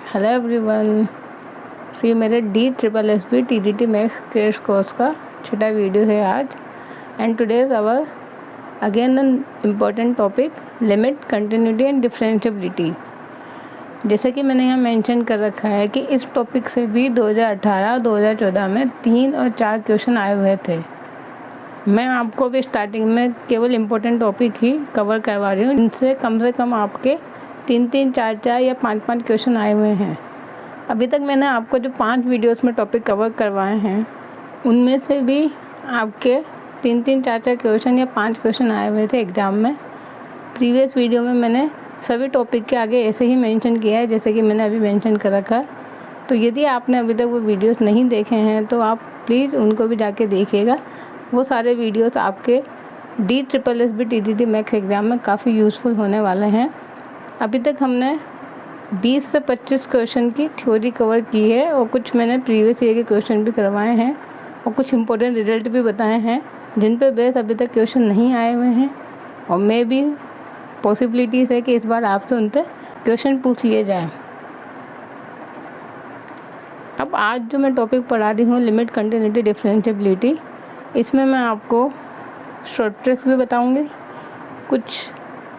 Hello everyone. सी मेरे DSSB TDT max crash course का छठा वीडियो है आज। And today is our again an important topic limit, continuity and differentiability. जैसे कि मैंने यहाँ मेंशन कर रखा है कि इस टॉपिक से भी 2018-2014 में 3 और 4 क्वेश्चन आए हुए थे। मैं आपको भी स्टार्टिंग में केवल इम्पोर्टेंट टॉपिक ही कवर करवा रही हूँ। इनसे कम से कम आपके 3-3, 4-4 या 5-5 क्वेश्चन आए हुए हैं। अभी तक मैंने आपको जो 5 वीडियोस में टॉपिक कवर करवाए हैं उनमें से भी आपके 3-3, 4-4 क्वेश्चन या 5 क्वेश्चन आए हुए थे एग्ज़ाम में। प्रीवियस वीडियो में मैंने सभी टॉपिक के आगे ऐसे ही मेंशन किया है जैसे कि मैंने अभी मेंशन कर रखा है। तो यदि आपने अभी तक वो वीडियोस नहीं देखे हैं तो आप प्लीज़ उनको भी जाके देखिएगा। वो सारे वीडियोस आपके DSSB TDT मैक्स एग्ज़ाम में काफ़ी यूज़फुल होने वाले हैं। अभी तक हमने 20 से 25 क्वेश्चन की थ्योरी कवर की है और कुछ मैंने प्रीवियस ईयर के क्वेश्चन भी करवाए हैं और कुछ इंपॉर्टेंट रिजल्ट भी बताए हैं जिन पे बेस अभी तक क्वेश्चन नहीं आए हुए हैं और मे भी पॉसिबिलिटीज़ है कि इस बार आपसे उनसे क्वेश्चन पूछ लिए जाए। अब आज जो मैं टॉपिक पढ़ा रही हूँ लिमिट, कंटिन्यूटी, डिफरेंशिएबिलिटी, इसमें मैं आपको शॉर्ट ट्रिक्स भी बताऊँगी, कुछ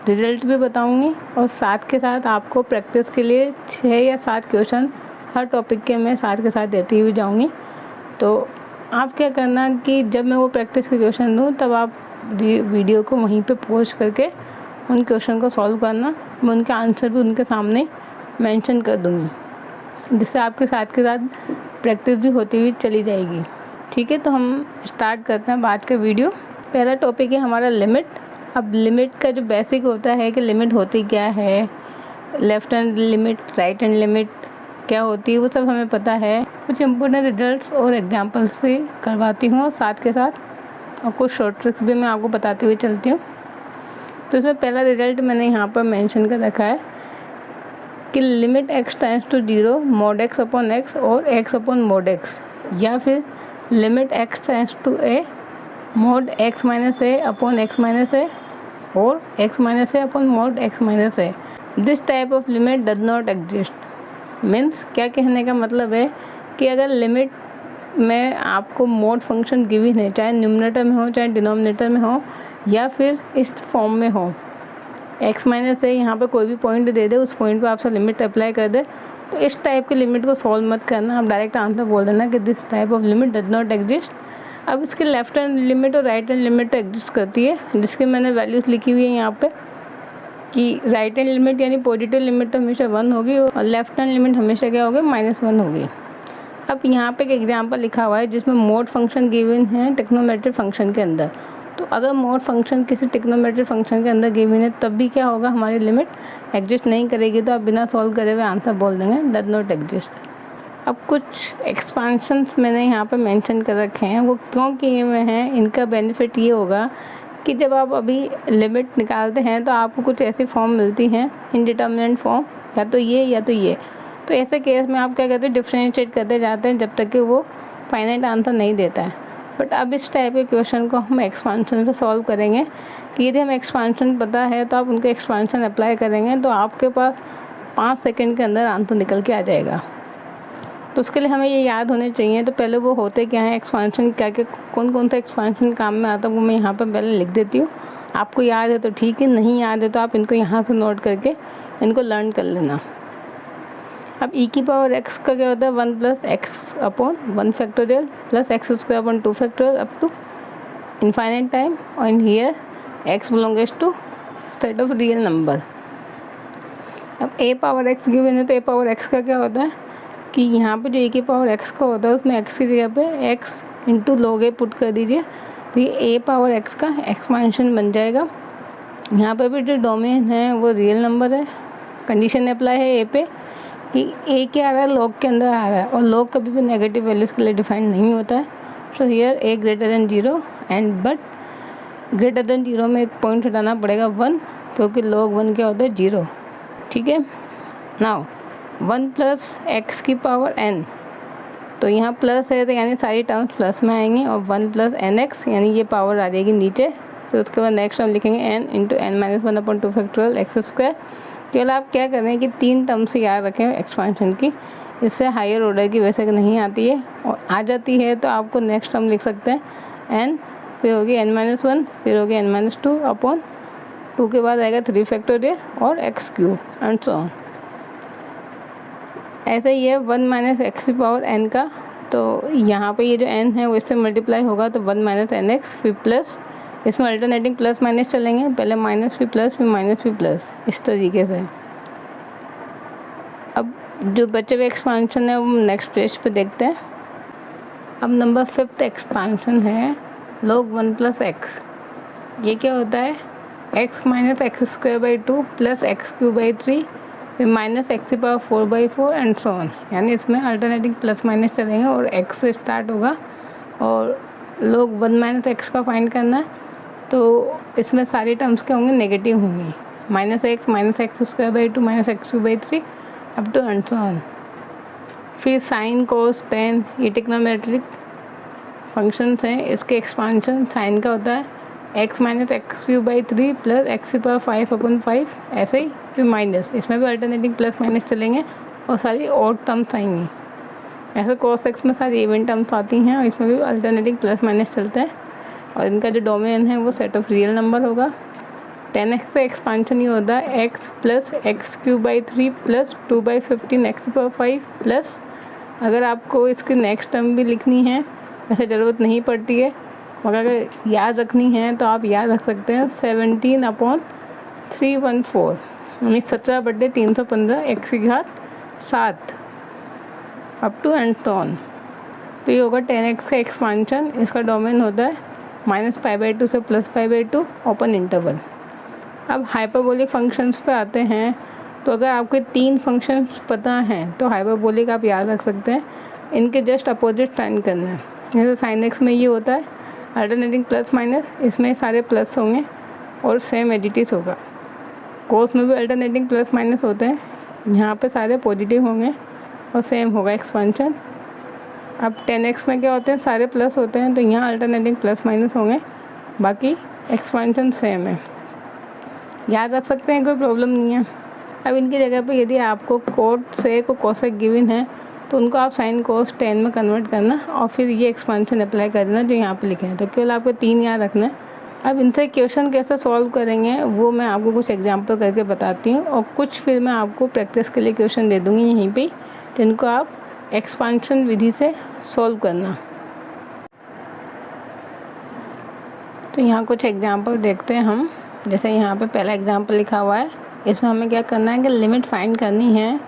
रिजल्ट भी बताऊंगी और साथ के साथ आपको प्रैक्टिस के लिए 6 या 7 क्वेश्चन हर टॉपिक के मैं साथ के साथ देती हुई जाऊंगी। तो आप क्या करना कि जब मैं वो प्रैक्टिस के क्वेश्चन दूँ तब आप वीडियो को वहीं पे पॉज करके उन क्वेश्चन को सॉल्व करना। मैं उनके आंसर भी उनके सामने मेंशन कर दूँगी जिससे आपके साथ के साथ प्रैक्टिस भी होती हुई चली जाएगी। ठीक है, तो हम स्टार्ट करते हैं आज का वीडियो। पहला टॉपिक है हमारा लिमिट। अब लिमिट का जो बेसिक होता है कि लिमिट होती क्या है, left hand limit, right hand limit क्या होती है, वो सब हमें पता है। कुछ इम्पोर्टेंट रिजल्ट्स और एग्जांपल्स से करवाती हूँ साथ के साथ और कुछ शॉर्ट ट्रिक्स भी मैं आपको बताते हुए चलती हूँ। तो इसमें पहला रिजल्ट मैंने यहाँ पर मेंशन कर रखा है कि limit x tends to 0 mod x upon x और x अपॉन mod x, या फिर limit x tends to a mod x minus a upon x minus a और x minus a upon mod x minus a। This type of limit does not exist. Means क्या कहने का मतलब है कि अगर लिमिट में आपको मोड फंक्शन गिवन है, चाहे न्यूमरेटर में हो चाहे डिनोमिनेटर में हो या फिर इस फॉर्म में हो, x माइनस a यहाँ पर कोई भी पॉइंट दे दे, उस पॉइंट पर आपसे लिमिट अप्लाई कर दे, तो इस टाइप की लिमिट को सॉल्व मत करना। आप डायरेक्ट आंसर बोल देना कि this type of limit does not exist. अब इसके लेफ्ट हैंड लिमिट और राइट हैंड लिमिट एग्जिस्ट करती है, जिसके मैंने वैल्यूज़ लिखी हुई है यहाँ पे कि राइट हैंड लिमिट यानी पॉजिटिव लिमिट तो हमेशा 1 होगी और लेफ्ट हैंड लिमिट हमेशा क्या होगी, -1 होगी। अब यहाँ पे एक एग्जांपल लिखा हुआ है जिसमें मोड फंक्शन गिवन है टेक्नोमेट्रिक फंक्शन के अंदर। तो अगर मोड फंक्शन किसी टेक्नोमेट्रिक फंक्शन के अंदर गिवन है तब भी क्या होगा, हमारी लिमिट एग्जिस्ट नहीं करेगी। तो आप बिना सॉल्व करे हुए आंसर बोल देंगे डज नॉट एग्जिस्ट। अब कुछ एक्सपांशंस मैंने यहाँ पे मेंशन कर रखे हैं, वो क्यों किए हुए हैं, इनका बेनिफिट ये होगा कि जब आप अभी लिमिट निकालते हैं तो आपको कुछ ऐसी फॉर्म मिलती हैं इनडिटर्मिनेंट फॉर्म, या तो ये या तो ये। तो ऐसे केस में आप क्या करते हैं, डिफ्रेंशिएट करते जाते हैं जब तक कि वो फाइनाइट आंसर नहीं देता है। बट अब इस टाइप के क्वेश्चन को हम एक्सपांशन से सॉल्व करेंगे कि यदि हमें एक्सपांशन पता है तो आप उनको एक्सपांशन अप्लाई करेंगे तो आपके पास 5 सेकेंड के अंदर आंसर निकल के आ जाएगा। तो उसके लिए हमें ये याद होने चाहिए। तो पहले वो होते क्या है एक्सपांशन, क्या क्या कौन कौन सा एक्सपांशन काम में आता है वो मैं यहाँ पर पहले लिख देती हूँ। आपको याद है तो ठीक है, नहीं याद है तो आप इनको यहाँ से नोट करके इनको लर्न कर लेना। अब e की पावर x का क्या होता है, 1 plus x upon 1 factorial plus x² upon 2 factorial up to infinite time, और in here x belongs to set of real number. अब a पावर x गिवन है तो a पावर x का क्या होता है कि यहाँ पे जो a की पावर x का होता है उसमें x की जगह पे x into log a put कर दीजिए तो ये a पावर x का एक्सपांशन बन जाएगा। यहाँ पे भी जो डोमेन है वो रियल नंबर है। कंडीशन अप्लाई है a पे कि a क्या आ रहा है, log के अंदर आ रहा है और log कभी भी नेगेटिव वैल्यूज़ के लिए डिफाइन नहीं होता है। So here a greater than 0 and but greater than 0 में एक पॉइंट हटाना पड़ेगा 1, क्योंकि log 1 क्या होता है 0। ठीक है, नाउ 1 प्लस एक्स की पावर n, तो यहाँ प्लस है तो यानी सारी टर्म्स प्लस में आएंगी और 1 प्लस एन एक्स यानी ये पावर आ जाएगी नीचे। फिर उसके बाद नेक्स्ट हम लिखेंगे n into n minus 1 upon 2 factorial x² केवल आप क्या करें कि 3 टर्म्स याद रखें एक्सपांशन की, इससे हायर ऑर्डर की वैसे नहीं आती है, और आ जाती है तो आपको नेक्स्ट टर्म लिख सकते हैं n, फिर होगी n-1, फिर होगी n-2 अपॉन 2 के बाद आएगा 3 फैक्टोरियल और x cube and so on. ऐसे ही है 1 माइनस एक्स की पावर n का, तो यहाँ पे ये जो n है वो इससे मल्टीप्लाई होगा तो 1 माइनस एन एक्स, फिर प्लस, इसमें अल्टरनेटिंग प्लस माइनस चलेंगे, पहले माइनस फिर प्लस फिर माइनस फिर प्लस, इस तरीके से। अब जो बचे हुए एक्सपांशन है वो नेक्स्ट पेज पे देखते हैं। अब नंबर 5th एक्सपांशन है log 1 प्लस एक्स। ये क्या होता है, x minus x square by 2 plus x cube by 3 फिर माइनस एक्स की पावर 4/4 एंड सो ऑन। यानी इसमें अल्टरनेटिंग प्लस माइनस चलेंगे और x से स्टार्ट होगा और log 1 माइनस एक्स का फाइंड करना है, तो इसमें सारी टर्म्स क्या होंगे, नेगेटिव होंगी, minus x square by 2 minus x cube by 3 up to and so on. फिर साइन कोस टेन, ये ट्रिग्नोमेट्रिक फंक्शंस हैं, इसके एक्सपांशन साइन का होता है x minus x cube by 3 plus x की पावर 5/5, ऐसे ही फिर माइनस, इसमें भी अल्टरनेटिंग प्लस माइनस चलेंगे और सारी ऑड टर्म्स आएंगी। ऐसे cos x में सारी इवन टर्म्स आती हैं और इसमें भी अल्टरनेटिंग प्लस माइनस चलता है, और इनका जो डोमेन है वो सेट ऑफ रियल नंबर होगा। 10x का एक्सपांशन ये होता है x plus x cube by 3 plus 2/15 x की पावर 5 प्लस, अगर आपको इसकी नेक्स्ट टर्म भी लिखनी है, वैसे ज़रूरत नहीं पड़ती है, मगर अगर याद रखनी है तो आप याद रख सकते हैं 17/314, यानी 17/315 एक्स की घात 7 up to and so on. तो ये होगा 10x का एक्सपांशन, इसका डोमेन होता है -π/2 से +π/2 ओपन इंटरवल। अब हाइपरबोलिक फंक्शंस पे आते हैं, तो अगर आपके 3 फंक्शंस पता हैं तो हाइपरबोलिक आप याद रख सकते हैं, इनके जस्ट अपोजिट साइन करना है। जैसे साइन एक्स में ये होता है अल्टरनेटिंग प्लस माइनस, इसमें सारे प्लस होंगे और सेम एडिटिव होगा। कोस में भी अल्टरनेटिंग प्लस माइनस होते हैं, यहाँ पे सारे पॉजिटिव होंगे और सेम होगा एक्सपांशन। अब 10x में क्या होते हैं, सारे प्लस होते हैं, तो यहाँ अल्टरनेटिंग प्लस माइनस होंगे, बाकी एक्सपांशन सेम है, याद रख सकते हैं, कोई प्रॉब्लम नहीं है। अब इनकी जगह पे यदि आपको कोट से को कोसेक गिवन है तो उनको आप साइन कोस 10 में कन्वर्ट करना और फिर ये एक्सपांशन अप्लाई करना जो यहाँ पे लिखे हैं। तो केवल आपको 3 याद रखना है। अब इनसे क्वेश्चन कैसे सॉल्व करेंगे वो मैं आपको कुछ एग्जांपल करके बताती हूँ, और कुछ फिर मैं आपको प्रैक्टिस के लिए क्वेश्चन दे दूँगी यहीं पे, जिनको आप एक्सपांशन विधि से सॉल्व करना। तो यहाँ कुछ एग्जांपल देखते हैं हम। जैसे यहाँ पे पहला एग्जांपल लिखा हुआ है, इसमें हमें क्या करना है कि लिमिट फाइंड करनी है।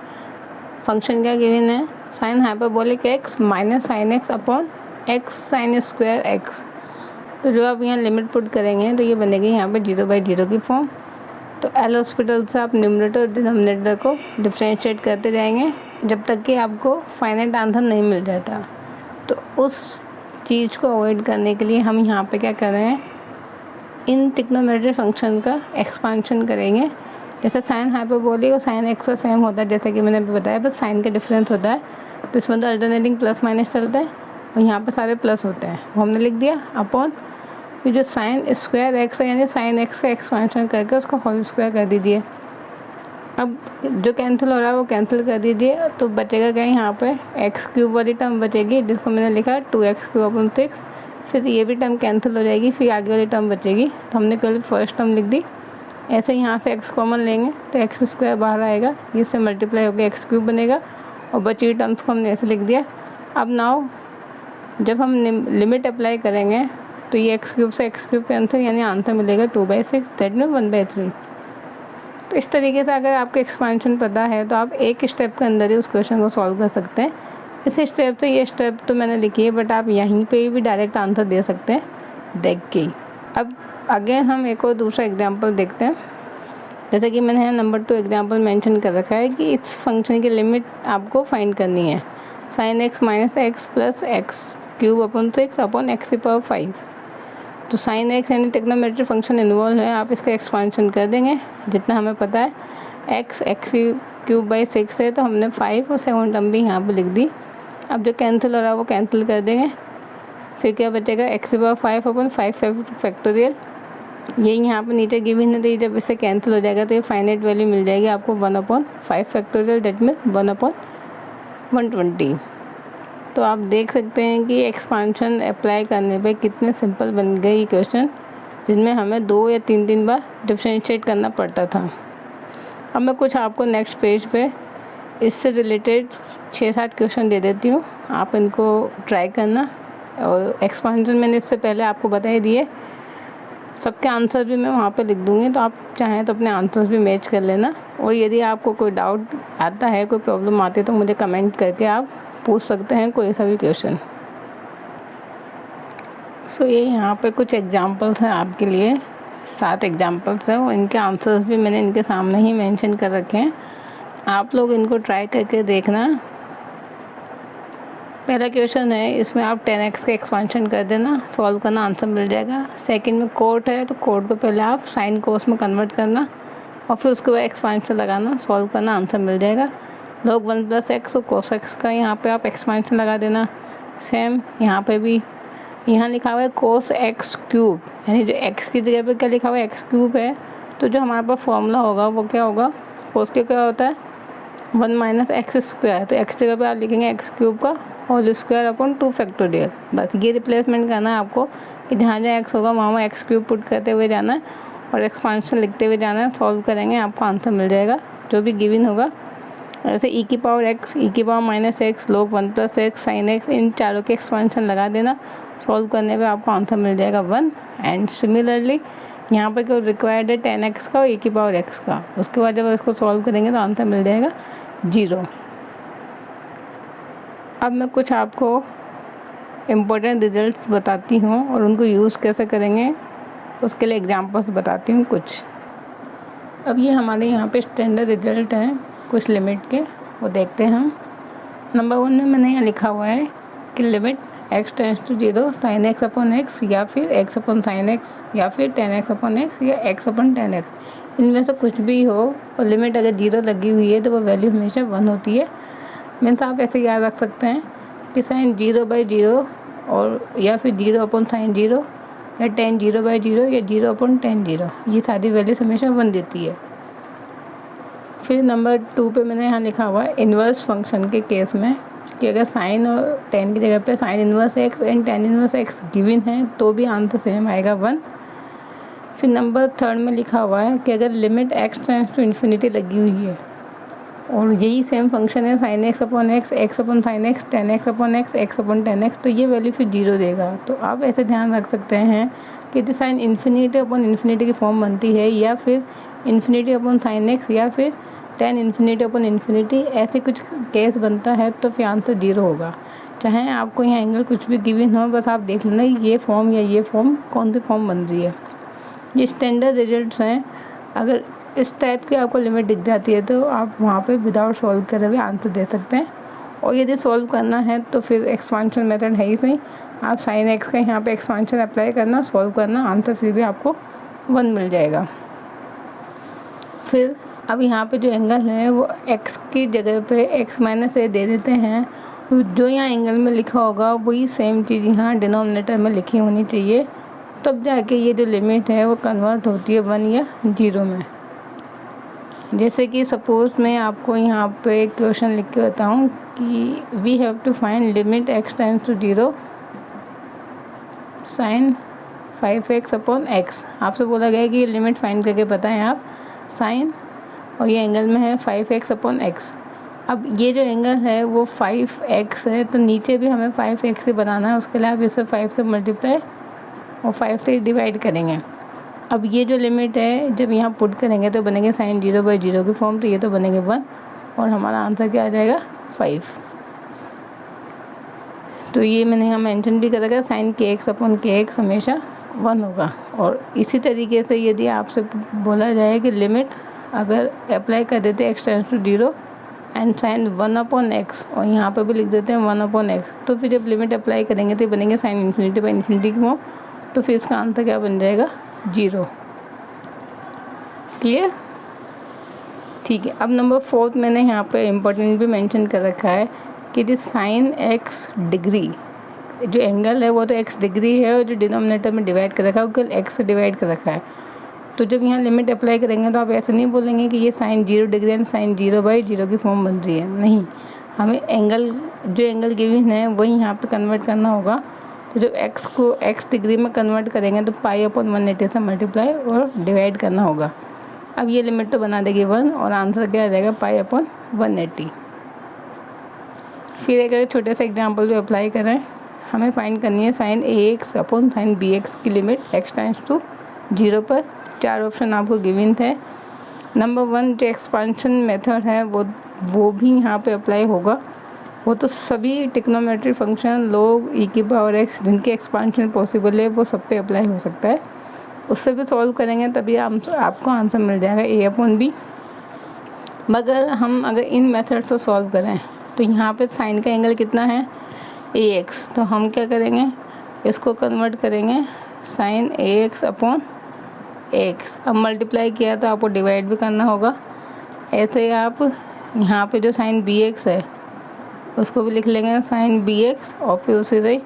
फंक्शन क्या गिवन है, sine hyperbolic x minus sine x upon x sine square x. तो जो आप यहाँ लिमिट पुट करेंगे तो ये बनेगी यहाँ पे 0/0 की फॉर्म। तो एल हॉस्पिटल से आप न्यूमरेटर और डिनोमिनेटर को डिफ्रेंशिएट करते जाएंगे जब तक कि आपको फाइनल आंसर नहीं मिल जाता। तो उस चीज़ को अवॉइड करने के लिए हम यहाँ पे क्या कर रहे हैं, इन ट्रिग्नोमेट्रिक फंक्शन का एक्सपांशन करेंगे। जैसे साइन हाइपरबोलिक और साइन एक्स का सेम होता है, जैसे कि मैंने बताया, बस साइन का डिफरेंस होता है। तो इसमें तो अल्टरनेटिंग प्लस माइनस चलता है और यहाँ पे सारे प्लस होते हैं, वो हमने लिख दिया अपॉन फिर जो साइन स्क्वायर एक्स है, यानी साइन एक्स का एक्सपांशन करके उसका होल स्क्वायर कर दीजिए। अब जो कैंसिल हो रहा है वो कैंसिल कर दीजिए, तो बचेगा क्या, यहाँ पे एक्स क्यूब वाली टर्म बचेगी जिसको मैंने लिखा 2x³ 6। फिर ये भी टर्म कैंसिल हो जाएगी, फिर आगे वाली टर्म बचेगी, तो हमने कल फर्स्ट टर्म लिख दी। ऐसे यहाँ से x कॉमन लेंगे तो x² बाहर आएगा, इससे मल्टीप्लाई होकर x³ बनेगा और बची हुई टर्म्स को हमने ऐसे लिख दिया। अब नाउ जब हम लिमिट अप्लाई करेंगे तो ये x³ से x³ कैंसिल, यानी आंसर मिलेगा 2/6, दैट में 1/3। तो इस तरीके से अगर आपको एक्सपांशन पता है तो आप एक स्टेप के अंदर ही उस क्वेश्चन को सॉल्व कर सकते हैं। इस स्टेप से ये स्टेप तो मैंने लिखी है, बट आप यहीं पे भी डायरेक्ट आंसर दे सकते हैं देख के। अब अगेन हम एक और दूसरा एग्जांपल देखते हैं। जैसे कि मैंने नंबर 2 एग्जांपल मेंशन कर रखा है कि इस फंक्शन की लिमिट आपको फाइंड करनी है, sine x minus x plus x³ 6 upon x की पावर 5। तो साइन एक्स यानी ट्रिग्नोमेट्रिक फंक्शन इन्वॉल्व है, आप इसका एक्सपांशन कर देंगे जितना हमें पता है। x³ 6 है तो हमने 5 और 7 टर्म भी यहाँ पर लिख दी। अब जो कैंसिल हो रहा है वो कैंसिल कर देंगे, फिर क्या बचेगा x की पावर 5 अपॉन 5 फैक्टोरियल ये यहाँ पे नीचे गिवन है, तो ये जब इससे कैंसिल हो जाएगा तो ये फाइनाइट वैल्यू मिल जाएगी आपको 1/5 फैक्टोरियल, दैट मीन 1/120। तो आप देख सकते हैं कि एक्सपांशन अप्लाई करने पे कितने सिंपल बन गए ये क्वेश्चन, जिनमें हमें 2 या 3 बार डिफ्रेंशिएट करना पड़ता था। अब मैं कुछ आपको नेक्स्ट पेज पे इससे रिलेटेड 6-7 क्वेश्चन दे देती हूँ, आप इनको ट्राई करना। और एक्सपांशन मैंने इससे पहले आपको बता ही दिए, सबके आंसर भी मैं वहाँ पे लिख दूँगी, तो आप चाहें तो अपने आंसर्स भी मैच कर लेना। और यदि आपको कोई डाउट आता है, कोई प्रॉब्लम आती है, तो मुझे कमेंट करके आप पूछ सकते हैं कोई सा भी क्वेश्चन। सो ये यहाँ पे कुछ एग्जांपल्स हैं आपके लिए, 7 एग्जांपल्स हैं और इनके आंसर्स भी मैंने इनके सामने ही मेंशन कर रखे हैं, आप लोग इनको ट्राई करके देखना। पहला क्वेश्चन है, इसमें आप 10x का एक्सपांशन कर देना, सॉल्व करना, आंसर मिल जाएगा। सेकंड में कोट है, तो कोट को पहले आप साइन कोस में कन्वर्ट करना और फिर उसके बाद एक्सपांशन लगाना, सॉल्व करना, आंसर मिल जाएगा। log 1 + x और cos x का यहाँ पे आप एक्सपांशन लगा देना। सेम यहाँ पे भी, यहाँ लिखा हुआ है cos x क्यूब, यानी जो x की जगह पे क्या लिखा हुआ है, x क्यूब है, तो जो हमारे पास फॉर्मूला होगा वो क्या होगा, cos के क्या होता है 1 - x², तो x जगह पे आप लिखेंगे x क्यूब का होल स्क्वायर अपॉन 2 फैक्टोरियल। बस ये रिप्लेसमेंट करना है आपको कि जहाँ जहाँ x होगा वहाँ x क्यूब पुट करते हुए जाना है और एक्सपांशन लिखते हुए जाना है, सॉल्व करेंगे, आपको आंसर मिल जाएगा जो भी गिवन होगा। ऐसे e की पावर x, e की power -x, log 1 + x, sin x, इन चारों के एक्सपांशन लगा देना, सॉल्व करने पे आपको आंसर मिल जाएगा 1। एंड सिमिलरली यहाँ पर क्या रिक्वायर्ड है 10x का और e की पावर x का, उसके बाद जब इसको सॉल्व करेंगे तो आंसर मिल जाएगा 0। अब मैं कुछ आपको इम्पोर्टेंट रिजल्ट्स बताती हूँ और उनको यूज़ कैसे करेंगे उसके लिए एग्जांपल्स बताती हूँ कुछ। अब ये हमारे यहाँ पे स्टैंडर्ड रिजल्ट हैं कुछ लिमिट के, वो देखते हैं हम। नंबर 1 में मैंने यहाँ लिखा हुआ है कि लिमिट x → 0 sin x/x या फिर x/sin x या फिर 10x/x या x/10x, इनमें से कुछ भी हो और लिमिट अगर 0 लगी हुई है तो वो वैल्यू हमेशा 1 होती है। मीन्स आप ऐसे याद रख सकते हैं कि sin 0/0 और या फिर 0/sin 0 या tan 0/0 या 0/tan 0, ये सारी वैल्यूज हमेशा 1 देती है। फिर नंबर 2 पे मैंने यहाँ लिखा हुआ है इन्वर्स फंक्शन के केस में कि अगर साइन और tan की जगह पे sin inverse x and tan inverse x given है तो भी आंसर सेम आएगा 1। फिर नंबर 3 में लिखा हुआ है कि अगर लिमिट x → ∞ लगी हुई है और यही सेम फंक्शन है sin x/x, x/sin x, tan x/x, x/tan x, तो ये वैल्यू फिर 0 देगा। तो आप ऐसे ध्यान रख सकते हैं कि यदि साइन ∞/∞ की फॉर्म बनती है या फिर ∞/sin x या फिर tan ∞/∞, ऐसे कुछ केस बनता है तो फिर आंसर 0 होगा। चाहे आपको यहाँ एंगल कुछ भी गिवन हो, बस आप देख लेना ये फॉर्म या ये फॉर्म कौन सी फॉर्म बन रही है। ये स्टैंडर्ड रिजल्ट्स हैं। अगर इस टाइप की आपको लिमिट दिख जाती है तो आप वहाँ पे विदाउट सॉल्व करे हुए आंसर दे सकते हैं। और यदि सॉल्व करना है तो फिर एक्सपांशन मेथड है ही सही, आप sin x का यहाँ पे एक्सपांशन अप्लाई करना, सॉल्व करना, आंसर फिर भी आपको 1 मिल जाएगा। फिर अब यहाँ पे जो एंगल है वो x की जगह पे x - a दे देते हैं, तो जो यहाँ एंगल में लिखा होगा वही सेम चीज़ यहाँ डिनोमिनेटर में लिखी होनी चाहिए, तब जाके ये जो लिमिट है वो कन्वर्ट होती है 1 या 0 में। जैसे कि सपोज़ मैं आपको यहाँ पे क्वेश्चन लिख के बताऊँ कि we have to find limit x → 0 sin 5x/x। आपसे बोला गया है कि ये लिमिट फाइंड करके बताएं आप साइन, और ये एंगल में है 5x/x। अब ये जो एंगल है वो 5x है, तो नीचे भी हमें 5x से बनाना है, उसके लिए आप इसे 5 से मल्टीप्लाई और 5 से डिवाइड करेंगे। अब ये जो लिमिट है जब यहाँ पुट करेंगे तो बनेंगे sin 0/0 की फॉर्म, तो ये तो बनेंगे 1 और हमारा आंसर क्या आ जाएगा 5। तो ये मैंने यहाँ मेंशन भी करा है sin kx/kx हमेशा 1 होगा। और इसी तरीके से यदि आपसे बोला जाए कि लिमिट अगर अप्लाई कर देते x → 0 एंड sin 1/x और यहाँ पर भी लिख देते हैं 1/x, तो फिर जब लिमिट अप्लाई करेंगे तो बनेंगे sin ∞/∞ की फॉर्म, तो फिर इसका आंसर क्या बन जाएगा 0। क्लियर? ठीक है। अब नंबर 4 मैंने यहाँ पे इम्पोर्टेंट भी मेंशन कर रखा है कि यदि sin x डिग्री जो एंगल है वो तो x डिग्री है और जो डिनोमिनेटर में डिवाइड कर रखा है वो केवल x से डिवाइड कर रखा है। तो जब यहाँ लिमिट अप्लाई करेंगे तो आप ऐसे नहीं बोलेंगे कि ये साइन 0 डिग्री एंड साइन 0/0 की फॉर्म बन रही है, नहीं, हमें एंगल जो एंगल गिवन है वही यहाँ पे कन्वर्ट करना होगा। तो जब x को x डिग्री में कन्वर्ट करेंगे तो π/180 से मल्टीप्लाई और डिवाइड करना होगा। अब ये लिमिट तो बना देगी 1 और आंसर क्या आ जाएगा π/180। फिर एक छोटे से एग्जांपल भी अप्लाई करें, हमें फाइंड करनी है sine ax upon sine bx की लिमिट x टेंड्स टू 0 पर। 4 ऑप्शन आपको गिवन थे। नंबर 1 जो एक्सपांशन मेथड है वो भी यहाँ पे अप्लाई होगा। वो तो सभी ट्रिग्नोमेट्रिक फंक्शन log e⁻x जिनके एक्सपांशन पॉसिबल है वो सब पे अप्लाई हो सकता है। उससे भी सॉल्व करेंगे तभी आपको आंसर मिल जाएगा a/b। मगर हम अगर इन मेथड से सॉल्व करें तो यहाँ पे साइन का एंगल कितना है ax, तो हम क्या करेंगे इसको कन्वर्ट करेंगे साइन ax अपॉन x। अब मल्टीप्लाई किया तो आपको डिवाइड भी करना होगा। ऐसे ही आप यहाँ पे जो साइन bx है उसको भी लिख लेंगे साइन bx और फिर उसी से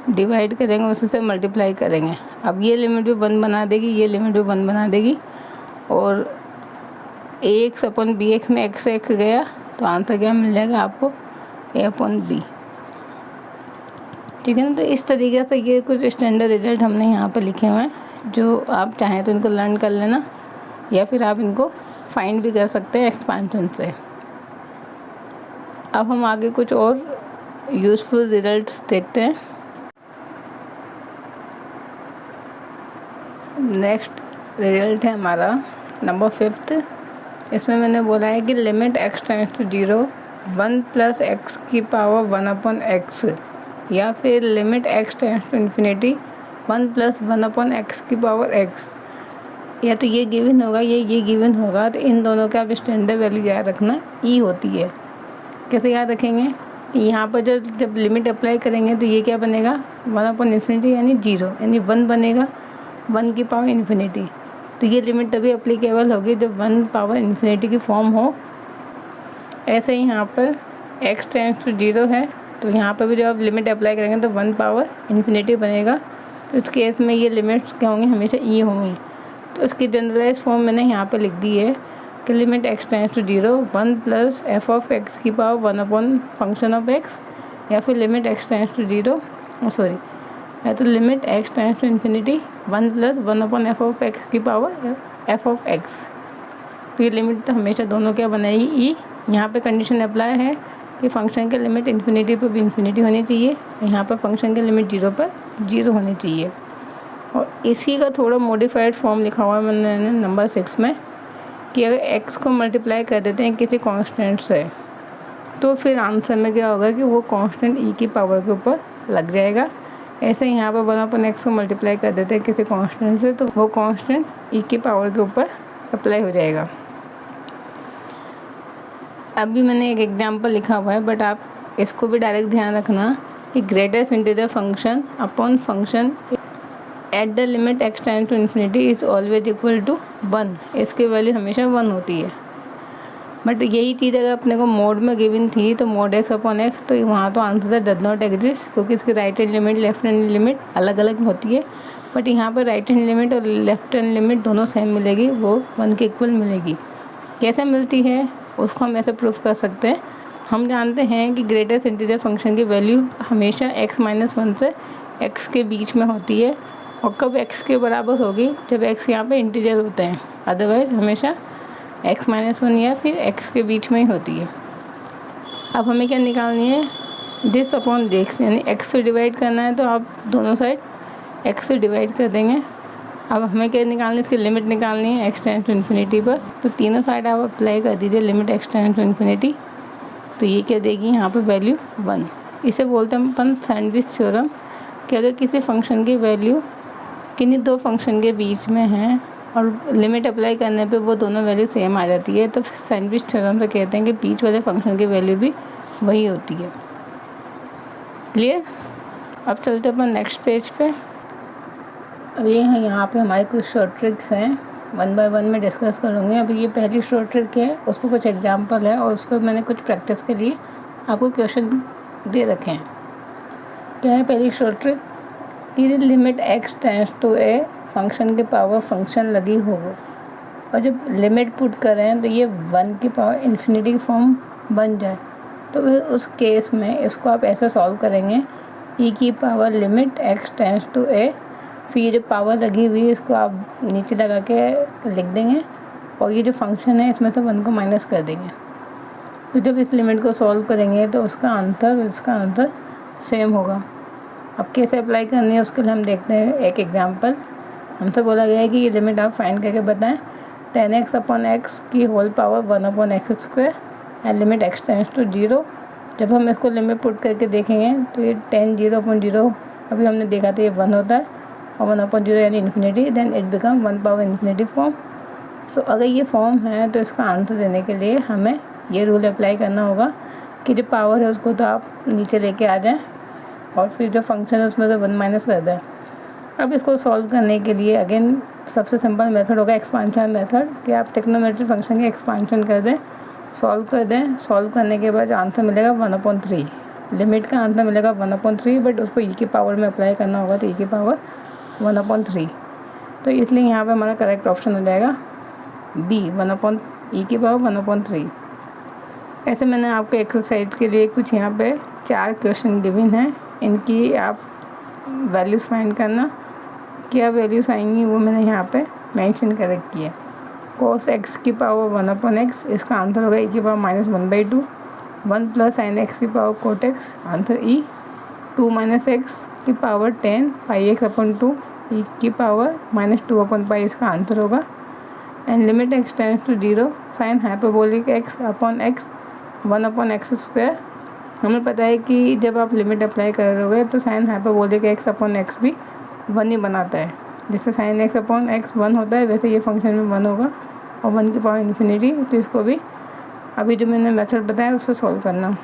डिवाइड करेंगे, उसी से मल्टीप्लाई करेंगे। अब ये लिमिट भी 1 बना देगी, ये लिमिट भी 1 बना देगी और ax अपॉन bx में x से x गया तो आंसर क्या मिल जाएगा आपको a/b। ठीक है ना। तो इस तरीके से ये कुछ स्टैंडर्ड रिजल्ट हमने यहाँ पे लिखे हुए हैं, जो आप चाहें तो इनको लर्न कर लेना या फिर आप इनको फाइंड भी कर सकते हैं एक्सपांशन से। अब हम आगे कुछ और यूज़फुल रिजल्ट देखते हैं। नेक्स्ट रिजल्ट है हमारा नंबर 5। इसमें मैंने बोला है कि limit x tends to 0 1 + x की पावर 1/x या फिर limit x tends to infinity 1 + 1/x की पावर x। या तो ये गिवन होगा ये गिवन होगा, तो इन दोनों का आप स्टैंडर्ड वैल्यू याद रखना e होती है। कैसे याद रखेंगे कि यहाँ पर जब लिमिट अप्लाई करेंगे तो ये क्या बनेगा 1/∞ यानी 0 यानी 1 बनेगा 1 की पावर इन्फिनिटी। तो ये लिमिट तभी अप्लीकेबल होगी जब 1 पावर इन्फिनिटी की फॉर्म हो। ऐसे ही यहाँ पर x टेंड्स टू 0 है तो यहाँ पर भी जब आप लिमिट अप्लाई करेंगे तो 1 पावर इन्फिनिटी बनेगा। तो इस केस में ये लिमिट्स क्या होंगी हमेशा e होंगी। तो इसकी जनरलाइज फॉर्म मैंने यहाँ पे लिख दी है कि limit x tends to 0 1 + f(x) की पावर 1 फंक्शन ऑफ x या फिर लिमिट x टेंड्स टू 0 या तो limit x tends to infinity 1 + 1 f(x) की पावर f(x)। तो ये लिमिट तो हमेशा दोनों क्या बनाएगी e। यहाँ पे कंडीशन अप्लाई है कि फंक्शन के लिमिट इन्फिनिटी पर भी इन्फिनिटी होनी चाहिए, यहाँ पर फंक्शन के लिमिट 0 पर 0 होनी चाहिए। और इसी का थोड़ा मॉडिफाइड फॉर्म लिखा हुआ है मैंने नंबर 6 में कि अगर x को मल्टीप्लाई कर देते हैं किसी कांस्टेंट से तो फिर आंसर में क्या होगा कि वो कांस्टेंट e की पावर के ऊपर लग जाएगा। ऐसे यहाँ पर 1/x को मल्टीप्लाई कर देते हैं किसी कांस्टेंट से तो वो कांस्टेंट e की पावर के ऊपर अप्लाई हो जाएगा। अभी मैंने एक एग्जांपल लिखा हुआ है बट आप इसको भी डायरेक्ट ध्यान रखना कि greatest integer function upon function at the limit x tends to infinity is always equal to 1। इसकी वैल्यू हमेशा 1 होती है। बट यही चीज़ अगर अपने को मोड में गिवन थी तो मोड x अपॉन x तो वहाँ तो आंसर डज नॉट एग्जिस्ट, क्योंकि इसकी right hand limit left hand limit अलग अलग होती है। बट यहाँ पर राइट हैंड लिमिट और लेफ्ट हैंड लिमिट दोनों सेम मिलेगी, वो 1 के इक्वल मिलेगी। कैसे मिलती है उसको हम ऐसे प्रूफ कर सकते हैं। हम जानते हैं कि ग्रेटेस्ट इंटीजर फंक्शन की वैल्यू हमेशा x - 1 से x के बीच में होती है और कब x के बराबर होगी जब x यहाँ पे इंटीजर होते हैं, अदरवाइज हमेशा x - 1 या फिर x के बीच में ही होती है। अब हमें क्या निकालनी है दिस अपॉन दिस, यानी x से डिवाइड करना है तो आप दोनों साइड x से डिवाइड कर देंगे। अब हमें क्या निकालनी है इसकी लिमिट निकालनी है x टेंड्स टू इन्फिनिटी पर, तो तीनों साइड आप अप्लाई कर दीजिए limit x tends to infinity. तो ये क्या देगी यहाँ पे वैल्यू 1। इसे बोलते हैं अपन सैंडविच थ्योरम कि अगर किसी फंक्शन की वैल्यू किन्हीं दो फंक्शन के बीच में है और लिमिट अप्लाई करने पे वो दोनों वैल्यू सेम आ जाती है तो सैंडविच थ्योरम से कहते हैं कि बीच वाले फंक्शन की वैल्यू भी वही होती है। क्लियर। अब चलते अपन नेक्स्ट पेज पे। अब ये है यहाँ पे हमारे कुछ शॉर्ट ट्रिक्स हैं, 1 बाय 1 में डिस्कस करूँगी। अभी ये पहली शॉर्ट ट्रिक है, उस पर कुछ एग्जांपल है और उस पर मैंने कुछ प्रैक्टिस के लिए आपको क्वेश्चन दे रखे हैं। क्या है पहली शॉर्ट ट्रिक कि limit x tends to a function के पावर फंक्शन लगी हो, और जब लिमिट पुट करें तो ये 1 की पावर इन्फिनिटी फॉर्म बन जाए, तो उस केस में इसको आप ऐसे सॉल्व करेंगे e की power limit x tends to A, फिर जो पावर लगी हुई है इसको आप नीचे लगा के लिख देंगे, और ये जो फंक्शन है इसमें से 1 को माइनस कर देंगे। तो जब इस लिमिट को सॉल्व करेंगे तो उसका आंसर और इसका आंसर सेम होगा। अब कैसे अप्लाई करनी है उसके लिए हम देखते हैं एक एग्जांपल। हमसे बोला गया है कि ये लिमिट आप फाइंड करके बताएं 10x अपॉन एक्स की whole power 1 upon x square and limit x tends to 0। जब हम इसको लिमिट पुट करके देखेंगे तो ये 10 0 अपॉन 0 अभी हमने देखा था ये 1 होता है, और 1 अपॉन 0 यानी infinity, then it become 1 power infinity form. So अगर ये फॉर्म है तो इसका आंसर देने के लिए हमें ये रूल अप्लाई करना होगा कि जो पावर है उसको तो आप नीचे लेके आ जाएं, और फिर जो फंक्शन है उसमें से 1 माइनस कर दें। अब इसको सॉल्व करने के लिए अगेन सबसे सिंपल मेथड होगा एक्सपांशन मेथड, कि आप ट्रिग्नोमेट्रिक फंक्शन के एक्सपांशन कर दें, सॉल्व कर दें। सॉल्व करने के बाद आंसर मिलेगा 1/3, लिमिट का आंसर मिलेगा 1/3, बट उसको e की पावर में अप्लाई करना होगा तो e की पावर 1/3। तो इसलिए यहाँ पे हमारा करेक्ट ऑप्शन हो जाएगा बी, e की पावर 1/3। ऐसे मैंने आपको एक्सरसाइज के लिए कुछ यहाँ पे 4 क्वेश्चन गिवन हैं, इनकी आप वैल्यूज़ फाइंड करना। क्या वैल्यूज़ आएंगी वो मैंने यहाँ पे मेंशन कर रखी है। cos x की पावर 1/x, इसका आंसर होगा e की पावर -1/2। 1 प्लस sin x की power cot x, answer e। 2 minus x की पावर 10 πx/2, e की पावर -2/π, इसका आंसर होगा। And limit x tends to 0 sine hyperbolic x upon x 1/x square. हमें पता है कि जब आप लिमिट अप्लाई करोगे तो sign hyperbolic x upon x भी 1 ही बनाता है। जैसे साइन x अपॉन x 1 होता है वैसे ये फंक्शन में 1 होगा, और 1 की पावर इन्फिनिटी। तो इसको भी अभी जो मैंने मेथड बताया उससे सॉल्व करना।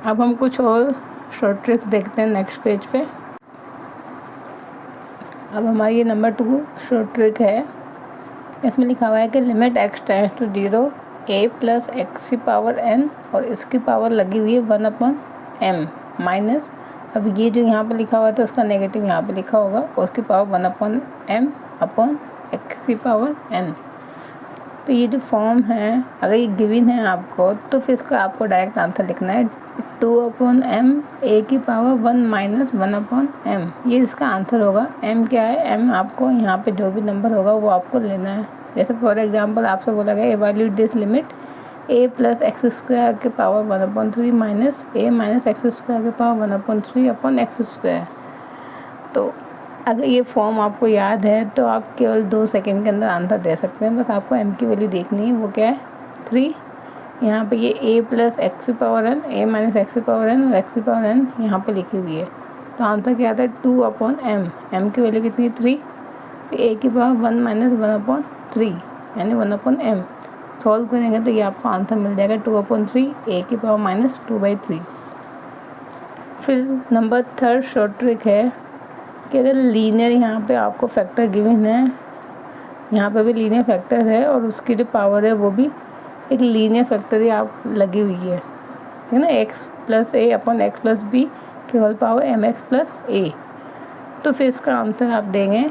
अब हम कुछ और शॉर्ट ट्रिक्स देखते हैं नेक्स्ट पेज पे। अब हमारी ये नंबर 2 शॉर्ट ट्रिक है। इसमें लिखा हुआ है कि limit x tends to 0 a plus x की पावर n, और इसकी पावर लगी हुई है 1/m माइनस, अब ये जो यहाँ पे लिखा हुआ था उसका नेगेटिव यहाँ पे लिखा होगा, और उसकी पावर 1/m अपॉन एक्स की पावर n। तो ये जो फॉर्म है अगर ये गिवन है आपको तो फिर इसका आपको डायरेक्ट आंसर लिखना है 2/m a की पावर 1 माइनस 1/m, ये इसका आंसर होगा। m क्या है, m आपको यहाँ पे जो भी नंबर होगा वो आपको लेना है। जैसे फॉर एग्जांपल आपसे बोला गया evaluate this limit a plus x square के power 1/3 minus a minus x square के पावर 1/3 अपॉन एक्स स्क्वायर। तो अगर ये फॉर्म आपको याद है तो आप केवल 2 सेकंड के अंदर आंसर दे सकते हैं। बस आपको m की वैल्यू देखनी है, वो क्या है 3। यहाँ पे ये a प्लस एक्स की power n, a minus x की पावर n और एक्स की पावर n यहाँ पे लिखी हुई है। तो आंसर क्या आता है 2/m, m की वैल्यू कितनी 3, फिर a की पावर 1 माइनस 1/3 यानी 1/m। सॉल्व करेंगे तो ये आपको आंसर मिल जाएगा 2/3, a की पावर माइनस 2/3। फिर नंबर 3 शॉर्ट ट्रिक है कि अगर लीनियर यहाँ पे आपको फैक्टर गिवन है, यहाँ पे भी लीनियर फैक्टर है और उसकी जो पावर है वो भी एक लीनियर फैक्टर ही आप लगी हुई है ना, x plus a upon x plus b की whole power mx plus a। तो फिर इसका आंसर आप देंगे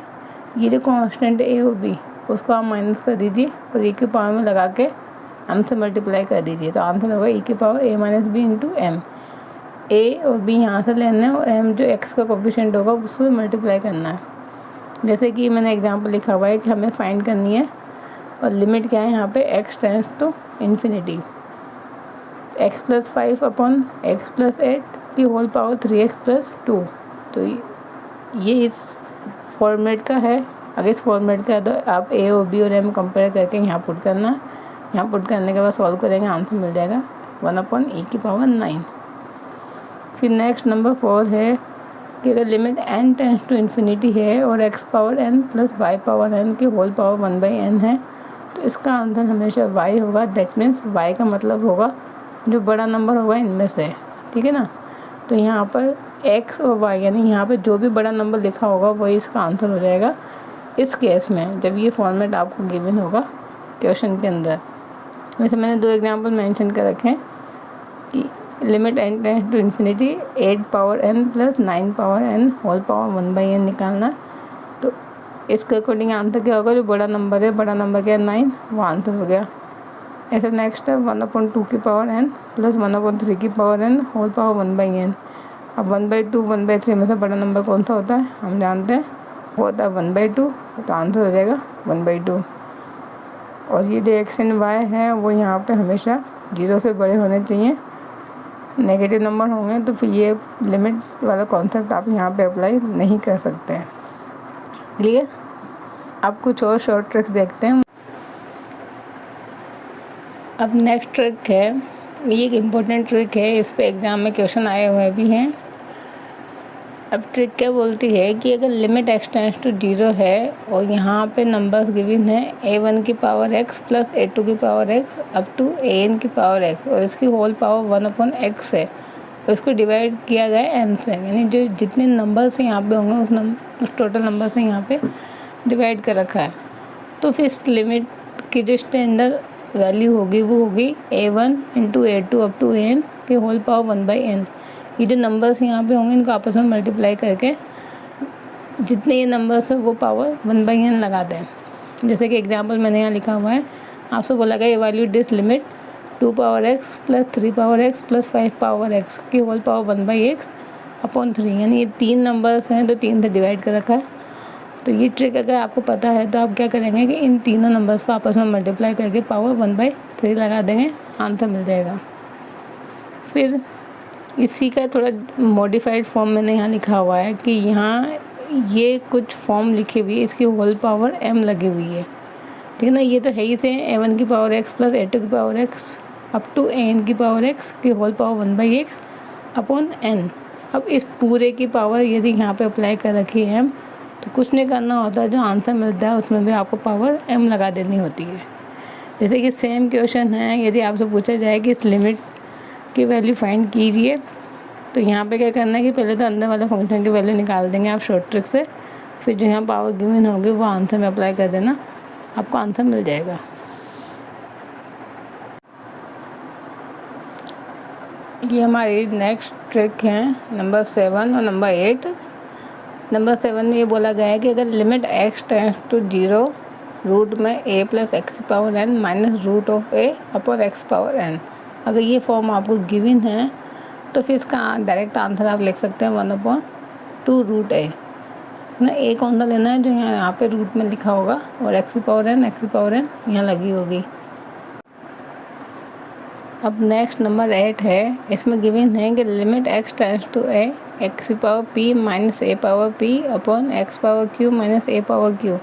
ये जो कांस्टेंट a और b उसको आप माइनस कर दीजिए और e की पावर में लगा के m से मल्टीप्लाई कर दीजिए। तो आंसर होगा e की power a minus B into M. a और b यहाँ से लेना है और m जो x का कोफिशिएंट होगा उससे मल्टीप्लाई करना है। जैसे कि मैंने एग्जांपल लिखा हुआ है कि हमें फाइंड करनी है, और लिमिट क्या है यहाँ पे x tends to infinity x plus 5 upon x plus 8 की होल पावर 3x प्लस 2। तो ये इस फॉर्मेट का है। अगर इस फॉर्मेट का है तो आप a और b और m कंपेयर करके यहाँ पुट करना है। यहाँ पुट करने के बाद सॉल्व करेंगे, आंसर मिल जाएगा 1/e की पावर 9। फिर नेक्स्ट नंबर 4 है कि अगर limit n tends to infinity है और x power n plus y power n की होल पावर 1/n है तो इसका आंसर हमेशा y होगा। दैट मीन्स y का मतलब होगा जो बड़ा नंबर होगा इनमें से, ठीक है ना। तो यहाँ पर x और y यानी यहाँ पे जो भी बड़ा नंबर लिखा होगा वही इसका आंसर हो जाएगा इस केस में, जब ये फॉर्मेट आपको गिवन होगा क्वेश्चन के अंदर। वैसे मैंने 2 एग्जांपल मेंशन कर रखे हैं कि limit n tends to infinity 8 power n plus 9 power n whole power 1/n निकालना। तो इसके अकॉर्डिंग आंसर क्या होगा, जो बड़ा नंबर है, बड़ा नंबर क्या है 9, वो आंसर हो गया। ऐसे नेक्स्ट है 1/2 की पावर n प्लस 1/3 की power n whole power 1/n। अब 1/2 1/3 में से बड़ा नंबर कौन सा होता है, हम जानते हैं वो होता है 1/2, तो आंसर हो जाएगा 1/2। और ये जो x एंड y है वो यहाँ पे हमेशा 0 से बड़े होने चाहिए, नेगेटिव नंबर होंगे तो फिर ये लिमिट वाला कॉन्सेप्ट आप यहाँ पे अप्लाई नहीं कर सकते हैं। क्लियर। अब कुछ और शॉर्ट ट्रिक्स देखते हैं। अब नेक्स्ट ट्रिक है, ये एक इम्पोर्टेंट ट्रिक है, इस पे एग्ज़ाम में क्वेश्चन आए हुए भी हैं। अब ट्रिक क्या बोलती है कि अगर लिमिट x टेंड्स टू 0 है और यहाँ पे नंबर्स गिवन है a1 की पावर x प्लस a2 की power x up to an की पावर x और इसकी होल पावर 1/x है, और इसको डिवाइड किया गया n से, यानी जो जितने नंबर्स यहाँ पे होंगे उस टोटल नंबर से यहाँ पे डिवाइड कर रखा है। तो फिर इस लिमिट की जो स्टैंडर्ड वैल्यू होगी वो होगी a1 into a2 up to an के होल पावर 1/n। ये जो नंबर्स यहाँ पे होंगे इनको आपस में मल्टीप्लाई करके जितने ये नंबर्स है वो पावर 1/n लगाते हैं। जैसे कि एग्जांपल मैंने यहाँ लिखा हुआ है, आपसे बोला गया value this limit 2 power x plus 3 power x plus 5 power x की होल पावर 1/x अपॉन 3, यानी ये 3 नंबर्स हैं तो 3 से डिवाइड कर रखा है। तो ये ट्रिक अगर आपको पता है तो आप क्या करेंगे कि इन तीनों नंबर्स को आपस में मल्टीप्लाई करके पावर 1/3 लगा देंगे, आंसर मिल जाएगा। फिर इसी का थोड़ा मॉडिफाइड फॉर्म मैंने यहाँ लिखा हुआ है कि यहाँ ये कुछ फॉर्म लिखी हुई है, इसकी होल पावर m लगी हुई है, ठीक है ना। ये तो है ही थे a1 की पावर x प्लस a2 की power x up to an की पावर x की whole power 1/x upon n। अब इस पूरे की पावर यदि यहाँ पे अप्लाई कर रखी है m, तो कुछ नहीं करना होता, जो आंसर मिलता है उसमें भी आपको पावर m लगा देनी होती है। जैसे कि सेम क्वेश्चन है, यदि आपसे पूछा जाए कि इस लिमिट की वैल्यू फाइंड कीजिए, तो यहाँ पे क्या करना है कि पहले तो अंदर वाले फंक्शन की वैल्यू निकाल देंगे आप शॉर्ट ट्रिक से, फिर जो यहाँ पावर गिवन होगी वो आंसर में अप्लाई कर देना, आपको आंसर मिल जाएगा। ये हमारी नेक्स्ट ट्रिक है नंबर 7 और नंबर 8। नंबर 7 में ये बोला गया है कि अगर limit x tends to 0 root में a plus x power n minus root of a upon x power n, अगर ये फॉर्म आपको गिवन है तो फिर इसका डायरेक्ट आंसर आप लिख सकते हैं 1/2 रूट a ना। a कौन सा लेना है, जो यहाँ पे रूट में लिखा होगा, और x पावर n यहाँ लगी होगी। अब नेक्स्ट नंबर 8 है, इसमें गिवन है कि limit x tends to a x power p minus a power p upon x power q minus a power q।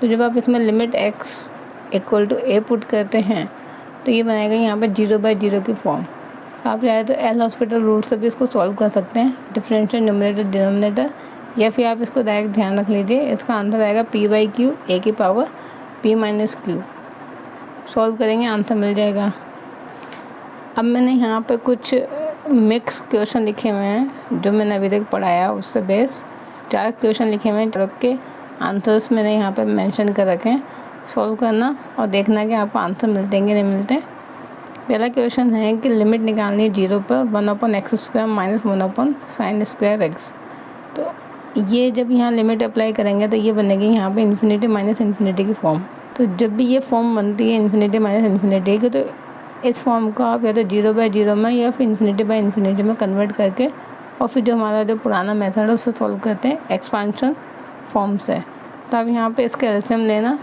तो जब आप इसमें limit x equal to a put करते हैं तो ये बनाएगा यहाँ पे 0/0 की फॉर्म। आप चाहे तो एल हॉस्पिटल रूट से भी इसको सॉल्व कर सकते हैं, डिफरेंशियल न्यूमरेटर डिनोमिनेटर, या फिर आप इसको डायरेक्ट ध्यान रख लीजिए, इसका आंसर आएगा p/q a की power p minus q। Solve करेंगे आंसर मिल जाएगा। अब मैंने यहाँ पे कुछ मिक्स क्वेश्चन लिखे हुए हैं जो मैंने अभी तक पढ़ाया उससे बेस 4 क्वेश्चन लिखे हुए हैं, रख के आंसर्स मैंने यहाँ पे मेंशन कर रखे हैं। सॉल्व करना और देखना कि आपको आंसर मिलते हैं कि नहीं मिलते। पहला क्वेश्चन है कि लिमिट निकालनी है 0 पर 1/x² माइनस 1/sin²x। तो ये जब यहाँ लिमिट अप्लाई करेंगे तो ये बनेगी यहाँ पे इन्फिनिटी माइनस इन्फिनिटी की फॉर्म। तो जब भी ये फॉर्म बनती है इन्फिनिटी माइनस इन्फिनिटी की, तो इस फॉर्म को आप या तो 0/0 में या फिर इन्फिनिटी में कन्वर्ट करके और फिर जो हमारा जो पुराना मेथड है उससे सॉल्व करते हैं एक्सपांशन फॉर्म से। तो आप यहाँ पे इसका एलसीएम लेना,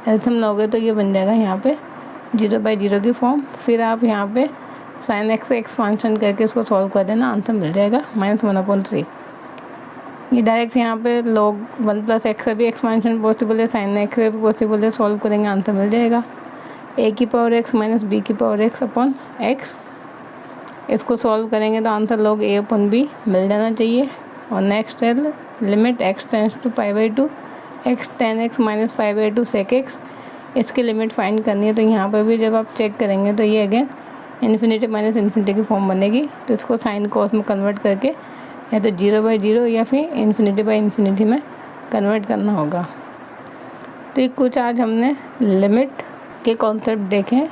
एलसीएम लोगे तो ये बन जाएगा यहाँ पे 0/0 की फॉर्म। फिर आप यहाँ पे sin x से एक्सपांशन करके इसको सॉल्व कर देना, आंसर मिल जाएगा -1/3। ये डायरेक्ट यहाँ पे log 1 + x से भी एक्सपांशन पॉसिबल है, sin x से भी पॉसिबल है, सॉल्व करेंगे आंसर मिल जाएगा a की पावर x माइनस b की पावर x अपॉन x। इसको सॉल्व करेंगे तो answer log a upon b मिल जाना चाहिए। और नेक्स्ट है limit x tends to π/2 x tan x minus π/2 sec x। इसकी लिमिट फाइंड करनी है, तो यहाँ पर भी जब आप चेक करेंगे तो ये अगेन इन्फिनिटी माइनस इन्फिनिटी की फॉर्म बनेगी। तो इसको साइन कॉस में कन्वर्ट करके या तो 0/0 या फिर इन्फिनिटी में कन्वर्ट करना होगा। तो ये कुछ आज हमने लिमिट के कॉन्सेप्ट देखे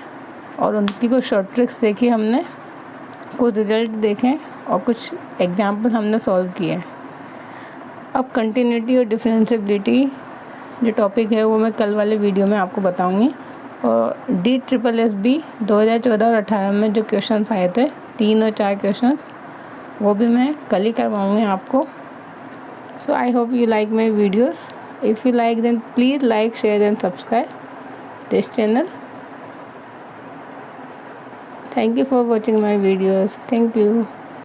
और उनकी कुछ शॉर्ट ट्रिक्स देखी हमने। कुछ रिजल्ट देखें और कुछ एग्जाम्पल हमने सॉल्व किए हैं। अब कंटिन्यूटी और डिफरेंशिएबिलिटी जो टॉपिक है वो मैं कल वाले वीडियो में आपको बताऊंगी। और DSSB 2014 और 18 में जो क्वेश्चंस आए थे 3 और 4 क्वेश्चंस, वो भी मैं कल ही करवाऊँगी आपको। So I hope you like my videos. If you like then please like, share and subscribe this channel. Thank you for watching my videos. Thank you.